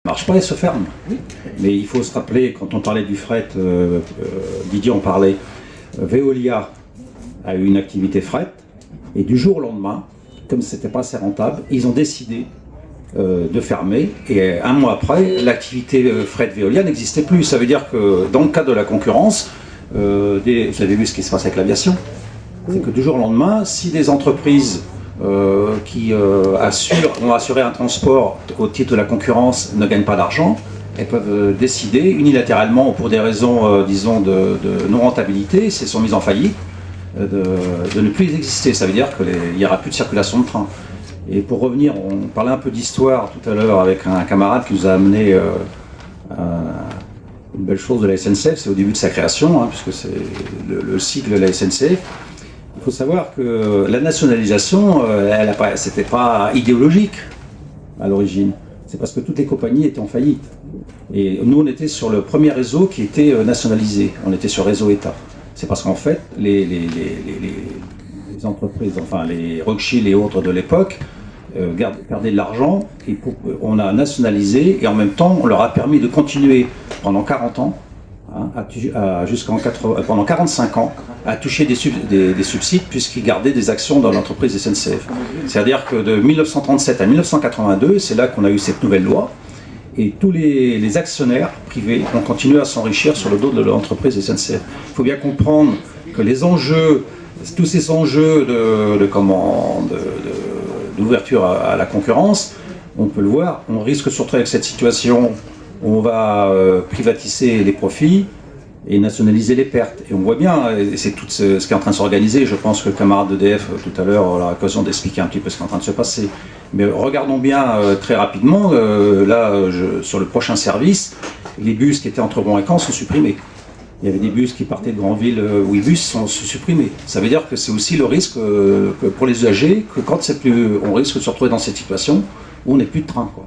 Marche pas et se ferme. Mais il faut se rappeler, quand on parlait du fret, Didier en parlait, Veolia a eu une activité fret, et du jour au lendemain, comme c'était pas assez rentable, ils ont décidé de fermer, et un mois après, l'activité fret Veolia n'existait plus. Ça veut dire que dans le cadre de la concurrence, vous avez vu ce qui se passe avec l'aviation, c'est que du jour au lendemain, si des entreprises qui ont assuré un transport au titre de la concurrence ne gagnent pas d'argent, elles peuvent décider unilatéralement, ou pour des raisons, disons, de non-rentabilité, si elles sont mises en faillite, de ne plus exister. Ça veut dire qu'il n'y aura plus de circulation de train. Et pour revenir, on parlait un peu d'histoire tout à l'heure avec un camarade qui nous a amené une belle chose de la SNCF, c'est au début de sa création, puisque c'est le cycle de la SNCF. Il faut savoir que la nationalisation, c'était pas idéologique à l'origine. C'est parce que toutes les compagnies étaient en faillite. Et nous, on était sur le premier réseau qui était nationalisé. On était sur réseau État. C'est parce qu'en fait, les entreprises, enfin les Rothschild et autres de l'époque, gardaient de l'argent. On a nationalisé et en même temps, on leur a permis de continuer pendant 40 ans, pendant 45 ans, à toucher des subsides puisqu'ils gardaient des actions dans l'entreprise SNCF. C'est-à-dire que de 1937 à 1982, c'est là qu'on a eu cette nouvelle loi, et tous les actionnaires privés ont continué à s'enrichir sur le dos de l'entreprise SNCF. Il faut bien comprendre que les enjeux, tous ces enjeux d'ouverture à la concurrence, on peut le voir, on risque surtout avec cette situation, on va privatiser les profits et nationaliser les pertes. Et on voit bien, c'est tout ce qui est en train de s'organiser. Je pense que le camarade d'EDF, tout à l'heure, aura l'occasion d'expliquer un petit peu ce qui est en train de se passer. Mais regardons bien très rapidement, sur le prochain service, les bus qui étaient entre Rouen et Caen sont supprimés. Il y avait des bus qui partaient de Granville, Ouibus, sont supprimés. Ça veut dire que c'est aussi le risque que pour les usagers, que quand c'est plus, on risque de se retrouver dans cette situation où on n'est plus de train, quoi.